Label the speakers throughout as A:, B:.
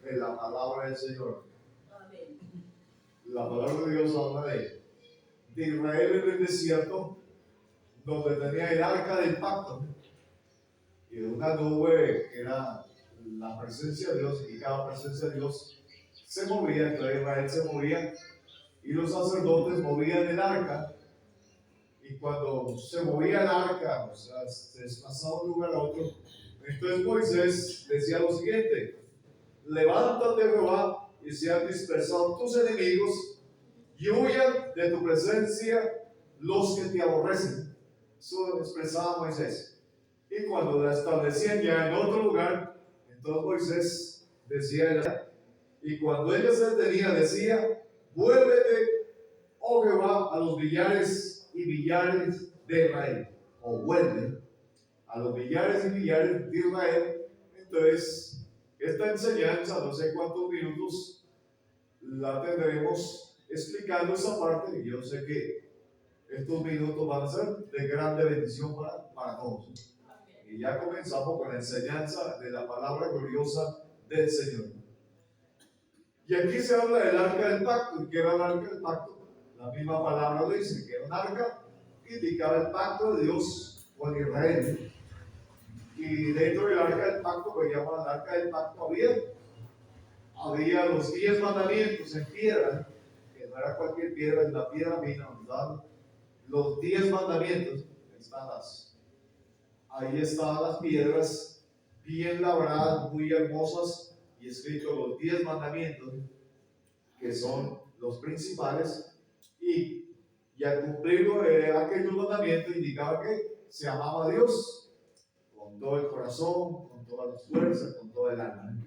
A: de la palabra del Señor.
B: Amén.
A: La palabra de Dios habla de Israel en el desierto, donde tenía el arca del pacto, y de una nube que era la presencia de Dios, indicaba presencia de Dios, se movía, entonces Israel se movía, y los sacerdotes movían el arca, y cuando se movía el arca, o sea, se desplazaba de un lugar a otro, entonces Moisés decía lo siguiente: levántate, Jehová, y sean dispersados tus enemigos, y huyan de tu presencia los que te aborrecen. Eso expresaba Moisés. Y cuando la establecían ya en otro lugar, entonces Moisés decía, y cuando ella se detenía, decía: vuélvete, oh Jehová, a los millares y millares de Israel, o vuelve a los millares y millares de Israel. Entonces, esta enseñanza, no sé cuántos minutos la tendremos explicando esa parte, y yo sé que estos minutos van a ser de grande bendición para todos. Y ya comenzamos con la enseñanza de la palabra gloriosa del Señor. Y aquí se habla del arca del pacto. ¿Y qué era el arca del pacto? La misma palabra lo dice, que era un arca que indicaba el pacto de Dios con Israel. Y dentro del arca del pacto, que llaman el arca del pacto, había los 10 mandamientos en piedra, que no era cualquier piedra, es la piedra fina, ¿verdad? Los 10 mandamientos, ahí estaban las piedras bien labradas, muy hermosas, y escrito los 10 mandamientos, que son los principales, y al cumplir aquellos mandamientos indicaba que se amaba a Dios con todo el corazón, con todas las fuerzas, con toda el alma.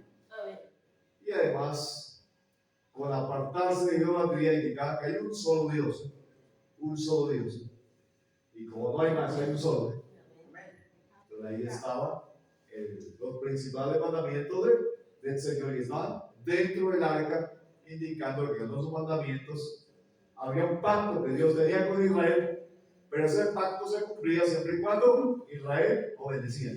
A: Y además, con apartarse de idolatría, indicaba que hay un solo Dios, un solo Dios. Y como no hay más, hay un solo. Entonces ahí estaban los principales mandamientos del Señor, y estaban dentro del arca, indicando que en los mandamientos había un pacto que Dios tenía con Israel, pero ese pacto se cumplía siempre y cuando Israel obedecía.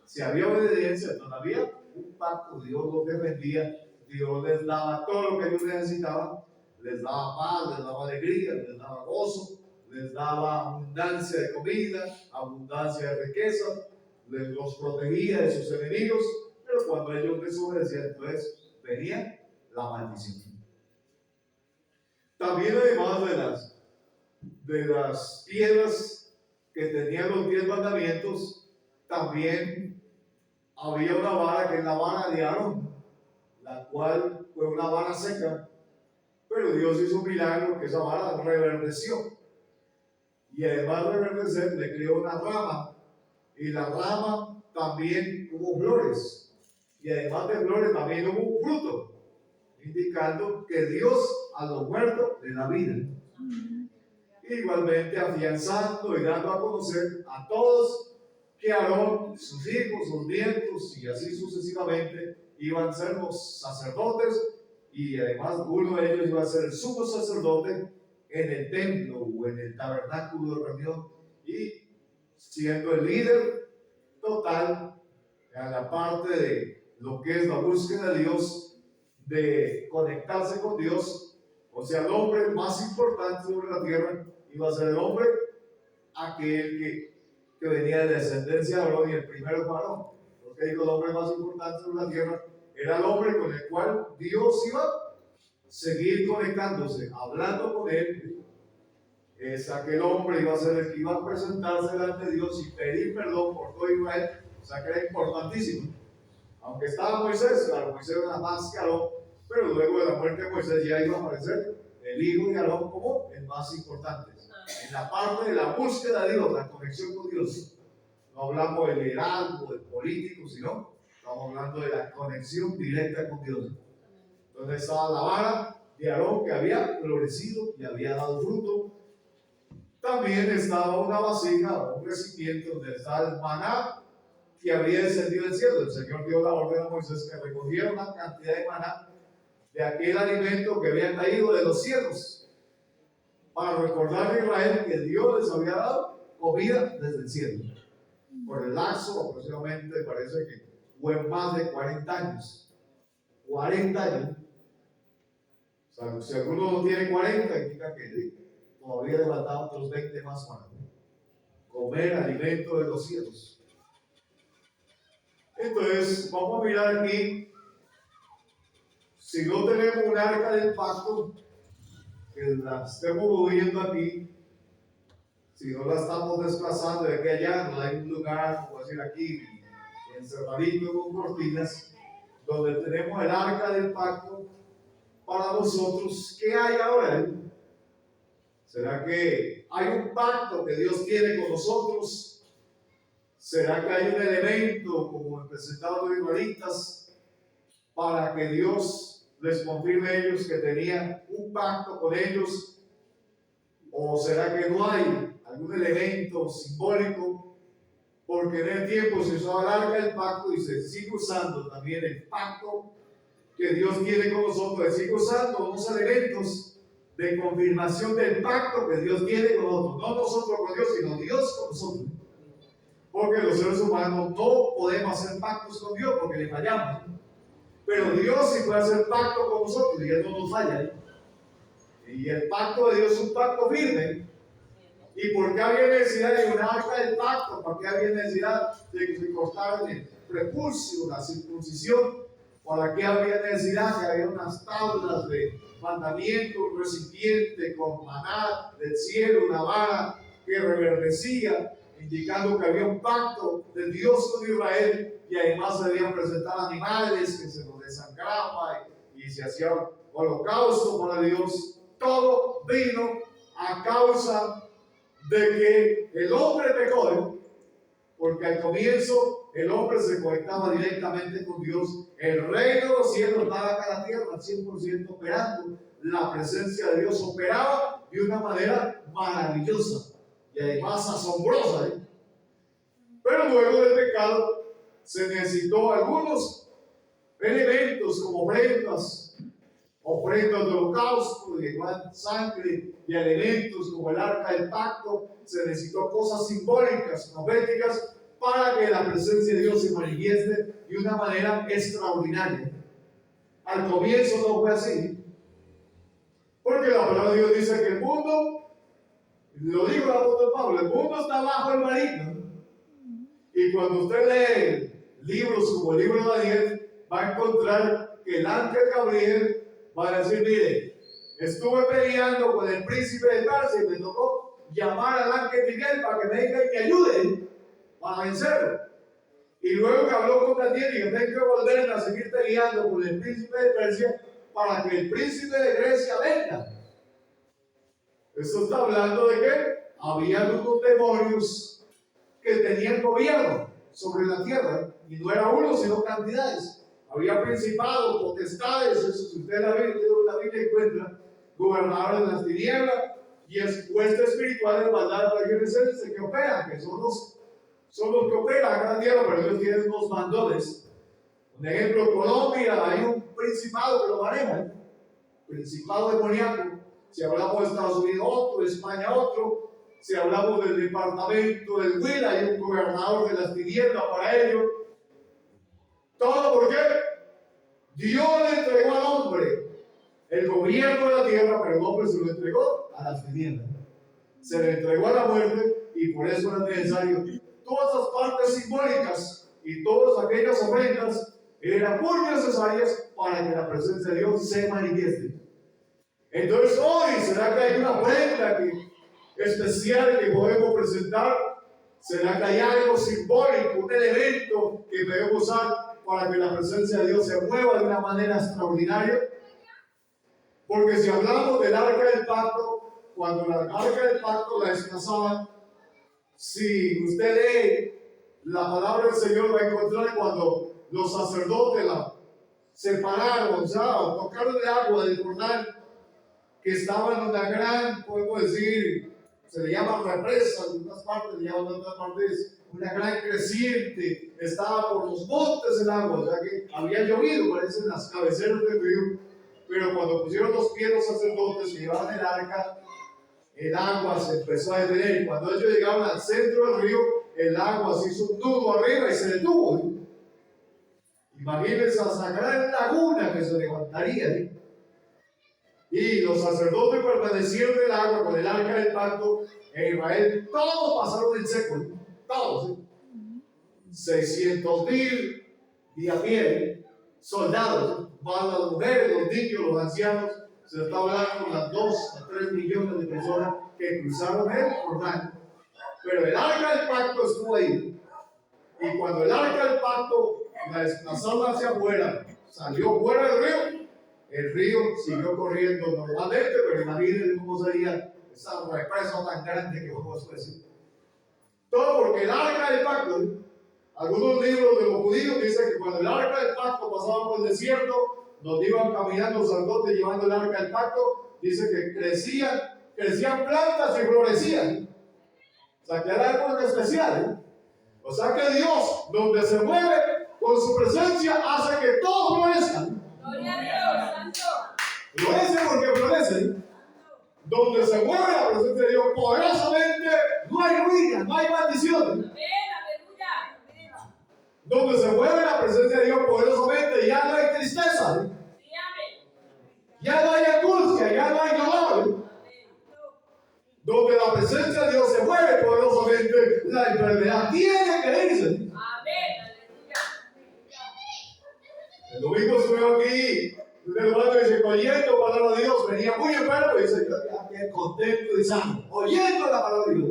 A: Si había obediencia, todavía un pacto, Dios los defendía, Dios les daba todo lo que ellos necesitaban, les daba paz, les daba alegría, les daba gozo, les daba abundancia de comida, abundancia de riqueza, los protegía de sus enemigos, pero cuando ellos desobedecían, entonces venía la maldición. También, además de las piedras que tenían los 10 mandamientos, también había una vara, que es la vara de Aarón, la cual fue una vara seca, pero Dios hizo un milagro, que esa vara reverdeció, y además de reverdecer le creó una rama, y la rama también hubo flores, y además de flores también hubo un fruto, indicando que Dios a los muertos le da vida. Igualmente afianzando y dando a conocer a todos que Aarón, sus hijos, sus nietos y así sucesivamente iban a ser los sacerdotes, y además uno de ellos iba a ser el sumo sacerdote en el templo o en el tabernáculo de reunión, y siendo el líder total a la parte de lo que es la búsqueda de Dios, de conectarse con Dios. O sea, el hombre más importante sobre la tierra iba a ser el hombre aquel que venía de descendencia de Aarón, y el primero fue Aarón. Porque digo, el hombre más importante sobre la tierra era el hombre con el cual Dios iba a seguir conectándose, hablando con él. Es aquel hombre iba a ser el que iba a presentarse delante de Dios y pedir perdón por todo Israel. O sea, que era importantísimo. Aunque estaba Moisés, claro, Moisés era más que Aarón, pero luego de la muerte de Moisés ya iba a aparecer el hijo de Aarón como el más importante. En la parte de la búsqueda de Dios, la conexión con Dios. No hablamos del liderazgo, del político, sino estamos hablando de la conexión directa con Dios. Entonces estaba la vara de Aarón, que había florecido y había dado fruto. También estaba una vasija, un recipiente donde estaba el maná que había descendido del cielo. El Señor dio la orden a Moisés que recogiera una cantidad de maná, de aquel alimento que había caído de los cielos, para recordar a Israel que Dios les había dado comida desde el cielo. Por el lapso aproximadamente, parece que fue más de 40 años 40 años. O sea, si alguno no tiene 40, indica que todavía le faltaban otros 20 más para comer alimento de los cielos. Entonces, vamos a mirar aquí, si no tenemos un arca del pacto, que la estemos viviendo aquí, si no la estamos desplazando de aquí a allá, no hay un lugar, como decir aquí, encerradito con cortinas, donde tenemos el arca del pacto para nosotros. ¿Qué hay ahora? ¿Será que hay un pacto que Dios tiene con nosotros? ¿Será que hay un elemento, como presentaron los israelitas, para que Dios les confirme a ellos que tenían un pacto con ellos? ¿O será que no hay algún elemento simbólico? Porque en el tiempo se usaba el arca del pacto y se sigue usando también el pacto que Dios tiene con nosotros. Se sigue usando unos elementos de confirmación del pacto que Dios tiene con nosotros. No nosotros con Dios, sino Dios con nosotros. Porque los seres humanos no podemos hacer pactos con Dios porque le fallamos. Pero Dios sí puede hacer pacto con nosotros y Él no nos falla. Y el pacto de Dios es un pacto firme. ¿Y por qué había necesidad de un arca del pacto? ¿Por qué había necesidad de que se cortara el prepucio, la circuncisión? ¿Para qué había necesidad que había unas tablas de mandamiento, un recipiente con maná del cielo, una vara que reverdecía, indicando que había un pacto de Dios con Israel, y además se debían presentar animales que se los desangraban y se hacía holocausto para Dios? Todo vino a causa de que el hombre pecó, porque al comienzo el hombre se conectaba directamente con Dios. El reino de los cielos estaba acá en la tierra al 100% operando. La presencia de Dios operaba de una manera maravillosa y además asombrosa. Pero luego del pecado se necesitó algunos elementos como ofrendas de holocausto, de igual sangre y elementos como el arca del pacto. Se necesitó cosas simbólicas, proféticas, para que la presencia de Dios se manifieste de una manera extraordinaria. Al comienzo no fue así, porque la palabra de Dios dice que el mundo, lo dijo el apóstol Pablo, el mundo está bajo el maligno. Y cuando usted lee libros como el libro de Daniel, va a encontrar que el ángel Gabriel va a decir: mire, estuve peleando con el príncipe de Persia y me tocó llamar al ángel Miguel para que me diga y me ayude para vencerlo. Y luego que habló con Daniel y que tengo que volver a seguir peleando con el príncipe de Persia para que el príncipe de Grecia venga. Esto está hablando de que había unos demonios que tenían gobierno sobre la tierra, y no era uno sino cantidades. Había principados, potestades, eso si usted la Biblia encuentra, gobernadores de las tinieblas y huestes espirituales de maldad de regiones celestes que operan, que son los que operan acá en la tierra, pero ellos tienen unos mandones. Un ejemplo, Colombia, hay un principado que lo maneja, principado demoníaco. Si hablamos de Estados Unidos, otro, España, otro. Si hablamos del departamento del Huila, hay un gobernador de las tinieblas para ellos. ¿Todo por qué? Dios le entregó al hombre el gobierno de la tierra, pero el hombre se lo entregó a las tinieblas. Se le entregó a la muerte, y por eso era necesario. Todas esas partes simbólicas y todas aquellas ofrendas eran muy necesarias para que la presencia de Dios se manifieste. Entonces hoy, ¿será que hay una ofrenda especial que podemos presentar? ¿Será que hay algo simbólico, un elemento que debemos usar para que la presencia de Dios se mueva de una manera extraordinaria? Porque si hablamos del arca del pacto, cuando la arca del pacto la desplazaban, si usted lee la palabra del Señor, va a encontrar cuando los sacerdotes la separaron, o sea, tocaron el agua del Jordán, que estaba en una gran, podemos decir, se le llama represa, en unas partes le llaman en otras partes una gran creciente, estaba por los montes el agua, o sea que había llovido, parecen las cabeceras del río, pero cuando pusieron los pies los sacerdotes y llevaban el arca, el agua se empezó a detener, y cuando ellos llegaban al centro del río, el agua se hizo un nudo arriba y se detuvo. Imagínense esa gran laguna que que se levantaría, ¿eh? Y los sacerdotes permanecieron en el agua con el arca del pacto en Israel. Todos pasaron en seco, ¿eh? Todos, ¿eh? 600,000 de a pie, soldados, más las mujeres, los niños, los ancianos. Se está hablando de las 2 a 3 millones de personas que cruzaron el Jordán. Pero el arca del pacto estuvo ahí. Y cuando el arca del pacto la desplazaron hacia afuera, salió fuera del río, el río siguió corriendo normalmente, pero imagínense cómo sería esa represa tan grande que vamos a decir. Todo porque el arca del pacto, algunos libros de los judíos dicen que cuando el arca del pacto pasaba por el desierto, donde iban caminando los sacerdotes llevando el arca del pacto, dice que crecían plantas y florecían. O sea, que era algo especial, ¿eh? O sea que Dios, donde se mueve con su presencia, hace que todos florezcan.
B: Gloria a Dios, Santo.
A: Florecen porque florecen. Donde se mueve la presencia de Dios poderosamente, no hay ruina, no hay maldiciones.
B: Amén, aleluya.
A: Donde se mueve la presencia de Dios poderosamente, ya no hay tristeza, ¿eh?
B: Sí, amén.
A: Ya no hay angustia, ya no hay dolor, ¿eh? Donde la presencia de Dios se mueve poderosamente, la enfermedad tiene que irse.
B: Amén, aleluya.
A: El domingo estuve aquí, un hermano dice, oyendo la palabra de Dios, venía muy enfermo y dice, yo ya quedé contento y sano, oyendo la palabra de Dios.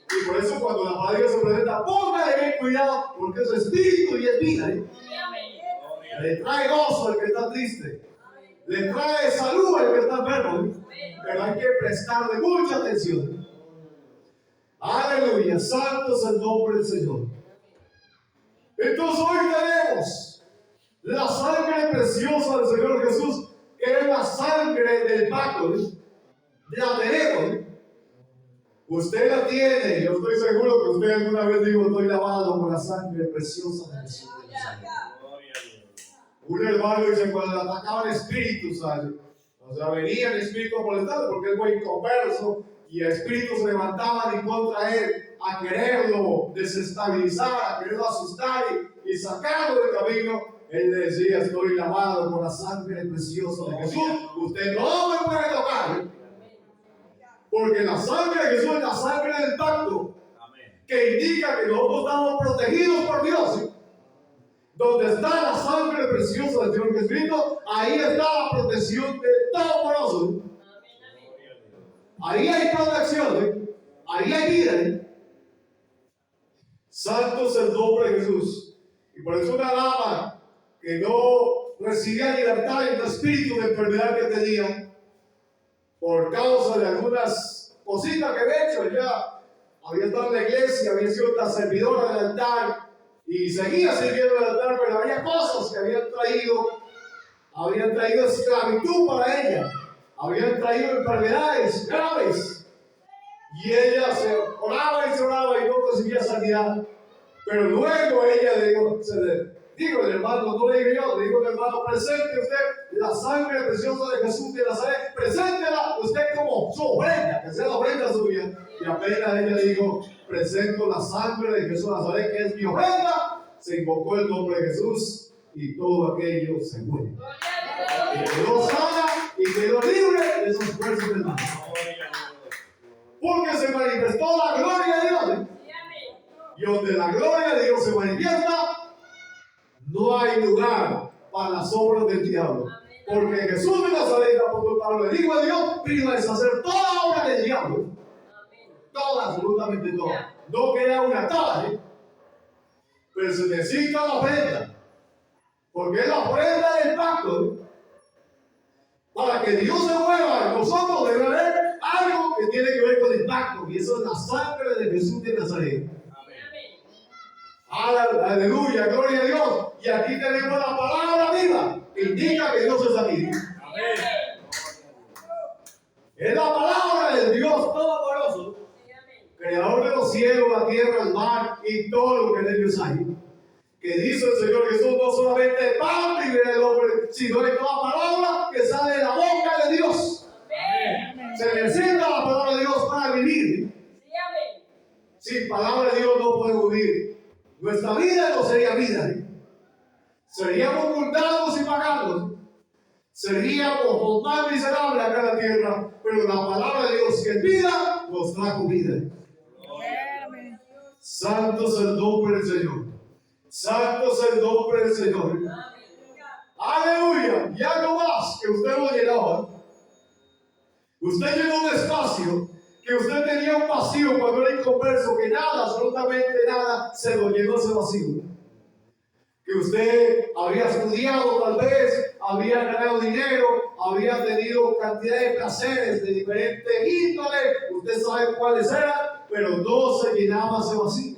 A: Y por eso cuando la palabra de Dios se presenta, póngale bien cuidado, porque es espíritu y es vida, ¿eh? Le trae gozo al que está triste, le trae salud al que está enfermo, ¿eh? Pero hay que prestarle mucha atención. Aleluya, santo es el nombre del Señor. Entonces hoy tenemos la sangre preciosa del Señor Jesús, que es la sangre del pacto, ¿eh? La tenemos, ¿eh? Usted la tiene, yo estoy seguro que usted alguna vez dijo, estoy lavado con la sangre preciosa de Jesús. Un hermano dice, cuando le atacaban espíritus, ¿sabes? O sea, venía el espíritu molestado porque es muy inconverso y espíritus se levantaban en contra de él a quererlo desestabilizar, a quererlo asustar y sacarlo del camino. Él le decía, estoy lavado con la sangre preciosa de Jesús, usted no me puede tocar, ¿eh? Porque la sangre de Jesús es la sangre del pacto, que indica que nosotros estamos protegidos por Dios, ¿eh? Donde está la sangre preciosa del Señor Jesucristo, ahí está la protección de todo poderoso. Ahí hay protección, ¿eh? Ahí hay vida, ¿eh? Santo es el nombre de Jesús. Y por eso una dama que no recibía libertad en el espíritu de enfermedad que tenía, por causa de algunas cositas que había hecho, ella había estado en la iglesia, había sido una servidora del altar, y seguía sirviendo el altar, pero había cosas que habían traído esclavitud para ella, habían traído enfermedades graves, y ella se oraba y no recibía sanidad. Pero luego ella le dijo el hermano, no le digo yo, le digo el hermano, presente usted la sangre preciosa de Jesús de Nazaret, preséntela usted como su ofrenda, que sea la ofrenda suya. Y apenas ella dijo, presento la sangre de Jesús de Nazaret, que es mi ofrenda, se invocó el nombre de Jesús y todo aquello se fue. Y quedó sana y quedó libre de sus fuerzas del mal. Porque se manifestó la gloria de Dios, ¿eh? Y donde la gloria de Dios se manifiesta, no hay lugar para las obras del diablo. Porque Jesús de Nazaret, el apóstol Pablo, le dijo a Dios, vino a deshacer toda obra del diablo. Toda, absolutamente toda. No queda una tabla, ¿eh? Pero se necesita la ofrenda. Porque es la ofrenda del pacto, ¿eh? Para que Dios se mueva en nosotros debe haber algo que tiene que ver con el pacto. Y eso es la sangre de Jesús de Nazaret. Aleluya, gloria a Dios. Y aquí tenemos la palabra viva que indica que Dios es aquí. Es la palabra del Dios Todopoderoso, creador de los cielos, la tierra, el mar y todo lo que en ellos hay. Que dice el Señor Jesús, no solamente de pan vivirá el hombre, sino de toda palabra que sale de la boca de Dios. Se necesita la palabra de Dios para vivir. Sin palabra de Dios no podemos vivir. Nuestra vida no sería vida, ¿eh? Seríamos multados y pagados. seríamos los más miserables acá en la tierra, pero la palabra de Dios que es vida nos trajo vida. Santo es el nombre del Señor. Santo es el nombre del Señor. Aleluya. Ya no más que usted lo llenaba. Usted llenó un espacio que usted tenía un vacío cuando era inconverso, que nada, absolutamente nada, se lo llenó ese vacío. Que usted había estudiado tal vez, había ganado dinero, había tenido cantidad de placeres de diferente índole, usted sabe cuáles eran, pero no se llenaba ese vacío.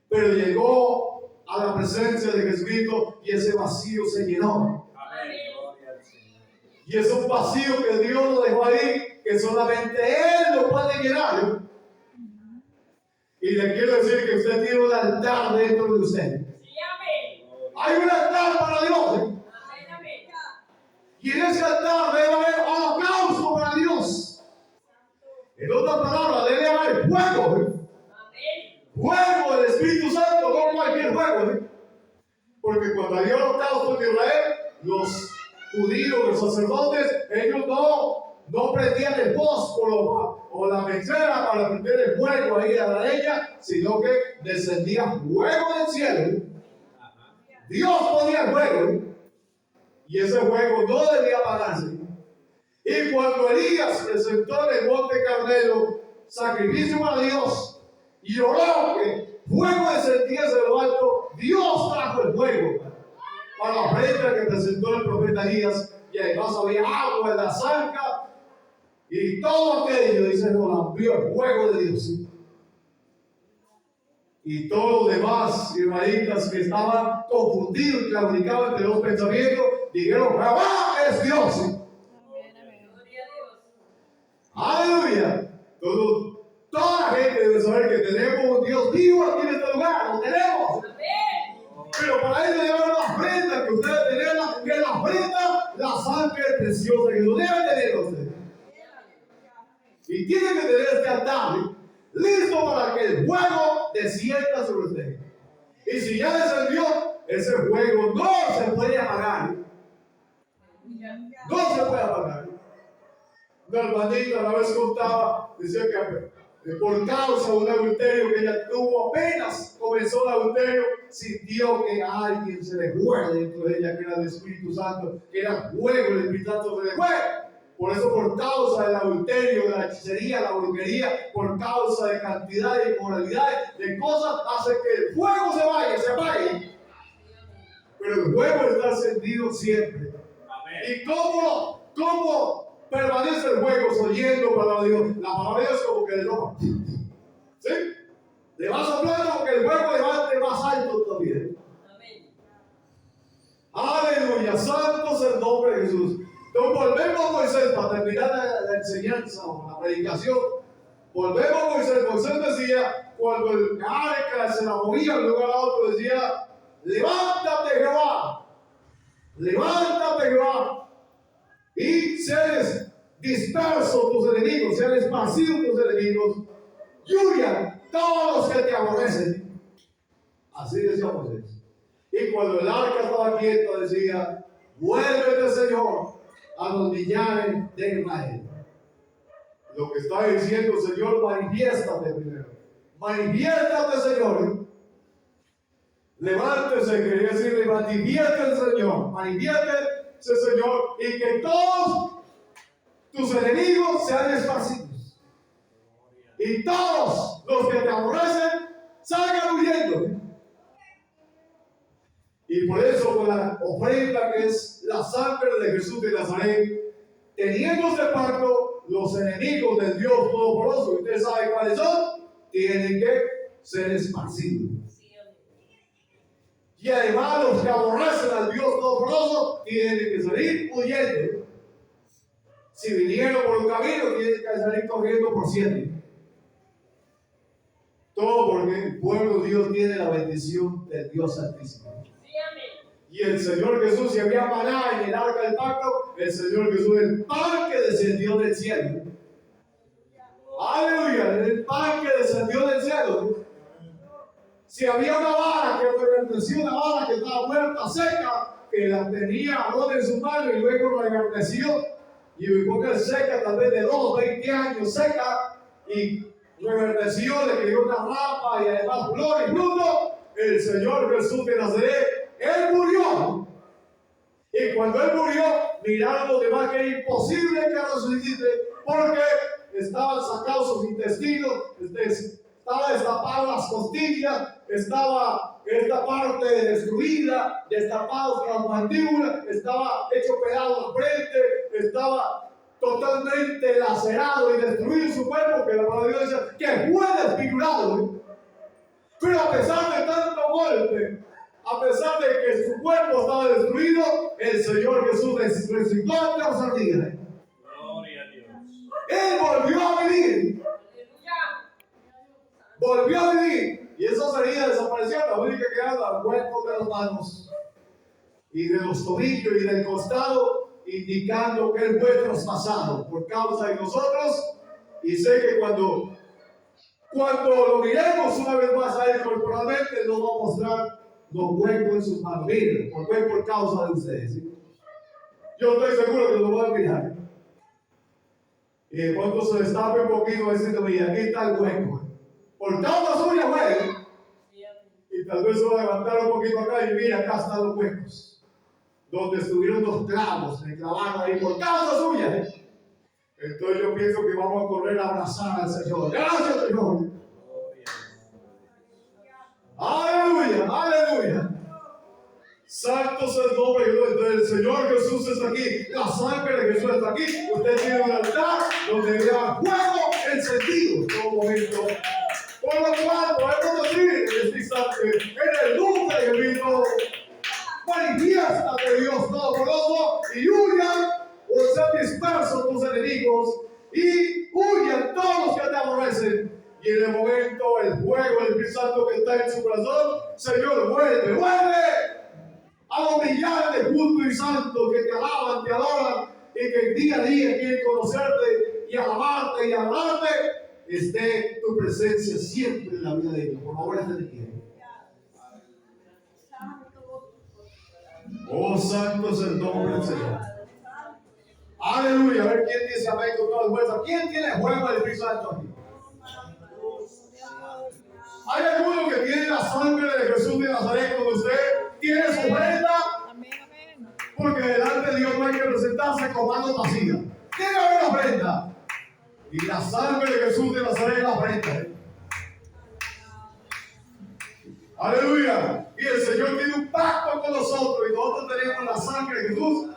A: Pero llegó a la presencia de Jesucristo y ese vacío se llenó. Y es un vacío que Dios lo dejó ahí, que solamente Él lo puede llenar. Y le quiero decir que usted tiene un altar dentro de usted. Hay un altar para Dios. Y en ese altar debe haber holocausto para Dios. En otras palabras, debe haber fuego. Fuego del Espíritu Santo, no cualquier fuego. Porque cuando había holocausto en Israel, los judíos, los sacerdotes, ellos no prendían el fósforo o la mechera para prender el fuego ahí a la leña, sino que descendía fuego del cielo. Dios ponía el fuego y ese fuego no debía apagarse. Y cuando Elías presentó en el monte Carmelo sacrificio para Dios y oró que fuego descendiese de lo alto, Dios trajo el fuego para la ofrenda que presentó el profeta Elías, y además había agua en la zarca y todo aquello, dice, lo envió el fuego de Dios. Y todos los demás israelitas que estaban confundidos y claudicaban entre los pensamientos, dijeron: Jehová es Dios. Aleluya. Toda la gente debe saber que tenemos un Dios vivo aquí en este lugar. Lo tenemos. Pero para eso debe haber una ofrenda que usted debe tenerla, que la ofrenda, la sangre preciosa que lo debe tener usted. Y tiene que tener este altar listo para que el fuego descienda sobre usted. Y si ya descendió, ese fuego no se puede apagar. No se puede apagar. Una hermanita una vez contaba, decía que por causa de un adulterio que ella tuvo, apenas comenzó el adulterio, sintió que alguien se le fue dentro de ella, que era el Espíritu Santo, que era fuego, el Espíritu Santo se le fue. Por eso, por causa del adulterio, de la hechicería, la brujería, por causa de cantidad de inmoralidades, de cosas, hace que el fuego se vaya, se apague. Pero el fuego está encendido siempre. Amén. ¿Y cómo permanece el fuego oyendo para Dios? La palabra de Dios es como que le toca. ¿Sí? Le va soplando porque el fuego levante más alto todavía. Amén. Aleluya, santo es el nombre de Jesús. Entonces volvemos a Moisés para terminar la enseñanza o la predicación. Volvemos a Moisés. Moisés decía, cuando el arca se la movía de un lugar a otro, decía: levántate, Jehová, levántate, Jehová, y sean dispersos tus enemigos, sean esparcidos tus enemigos, y huyan todos los que te aborrecen. Así decía Moisés. Y cuando el arca estaba quieto, decía: vuélvete, Señor, a los millares de Israel. Lo que está diciendo: Señor, manifiéstate primero. Manifiéstate, Señor. Levántese, quería decirle: manifiéstate, Señor. Manifiéstate, Señor, y que todos tus enemigos sean esparcidos. Y todos los que te aborrecen salgan huyendo. Y por eso, con la ofrenda que es la sangre de Jesús de Nazaret, teniendo este pacto, los enemigos del Dios Todopoderoso, ustedes saben cuáles son, tienen que ser esparcidos. Y además, los que aborrecen al Dios Todopoderoso tienen que salir huyendo. Si vinieron por un camino, tienen que salir corriendo por 7. Todo porque el pueblo de Dios tiene la bendición del Dios Altísimo. Y el Señor Jesús, si había maná en el arca del pacto, el Señor Jesús, el pan que descendió del cielo. Aleluya, el pan que descendió del cielo. Si había una vara que permaneció, una vara que estaba muerta, seca, que la tenía ahora en su mano y luego lo reverdeció. Y porque seca, tal vez de 20 años seca, y reverdeció, le crió una rama y además flor y fruto. El Señor Jesús de Nazaret, Él murió. Y cuando Él murió, miraron los demás que era imposible que resucite, porque estaban sacados sus intestinos, estaba destapadas las costillas, estaba esta parte destruida, destapados las mandíbulas, estaba hecho pedazo la frente, estaba totalmente lacerado y destruido su cuerpo, que la palabra de Dios dice que fue desfigurado. Pero a pesar de tanto golpe, a pesar de que su cuerpo estaba destruido, el Señor Jesús resucitó al tercer día.
C: Gloria a Dios.
A: Él volvió a vivir. Volvió a vivir. Y esas heridas desaparecieron. La única que quedaba los huecos de las manos y de los tobillos y del costado, indicando que Él fue traspasado por causa de nosotros. Y sé que cuando lo miremos una vez más a Él corporalmente, nos va a mostrar los huecos en sus manos. Miren, fue por causa de ustedes. ¿Sí? Yo estoy seguro que lo van a mirar. Y de pronto se destape un poquito diciendo, mira, aquí está el hueco. Por causa suya fue. Y tal vez se va a levantar un poquito acá y mira, acá están los huecos. Donde estuvieron los clavos, se clavaron ahí por causa suya. Entonces yo pienso que vamos a correr a abrazar al Señor. Gracias, Señor. Aleluya, aleluya. Santo es el nombre del Señor Jesús está aquí. La sangre de Jesús está aquí. Usted tiene un altar donde vea fuego encendido en todo momento. Por lo cual podemos decir en este instante, en el nombre de Cristo, manifiéstate Dios Todopoderoso y huyan o sean dispersos tus enemigos y huyan todos los que te aborrecen. Y en el momento el fuego del Espíritu Santo que está en su corazón, Señor, vuelve a los millares de justos y santos que te alaban, te adoran y que día a día quieren conocerte y alabarte y adorarte. Esté tu presencia siempre en la vida de ellos. Por favor, esté aquí. Oh, santo es el nombre del Señor. Aleluya. A ver quién dice amén con toda fuerza. ¿Quién tiene fuego del Espíritu Santo aquí? ¿Hay alguno que tiene la sangre de Jesús de Nazaret con usted? ¿Tiene su ofrenda? Porque delante de Dios no hay que presentarse con manos vacías. Tiene una ofrenda. Y la sangre de Jesús de Nazaret es la ofrenda. Aleluya. Y el Señor tiene un pacto con nosotros. Y nosotros tenemos la sangre de Jesús,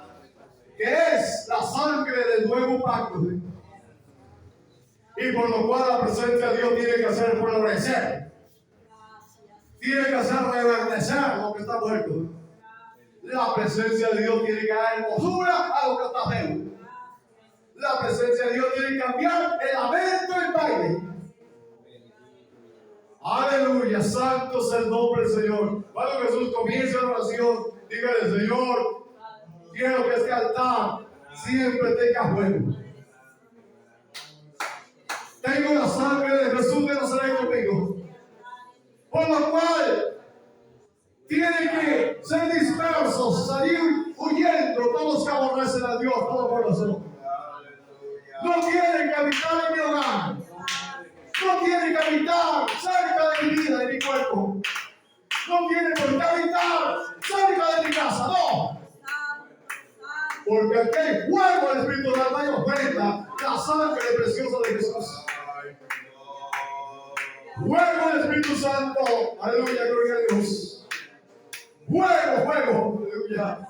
A: que es la sangre del nuevo pacto. Y por lo cual la presencia de Dios tiene que hacer florecer. Tiene que hacer reverdecer lo que está muerto. La presencia de Dios tiene que dar hermosura a lo que está feo. La presencia de Dios tiene que cambiar el lamento en baile. Aleluya, santo es el nombre del Señor. Cuando Jesús comienza la oración, dígale, Señor, quiero que este altar siempre tenga fuego. Tengo la sangre de Jesús de Nazaret conmigo. Por lo cual, tienen que ser dispersos, salir huyendo todos los que aborrecen a Dios, todo corazón. No tienen que habitar en mi hogar. No tienen que habitar cerca de mi vida, de mi cuerpo. No tienen por qué habitar cerca de mi casa, no. Porque aquí hay fuego del Espíritu de la y ofrenda la sangre preciosa de Jesús. Fuego del Espíritu Santo. Aleluya, gloria a Dios. Fuego, fuego. Aleluya.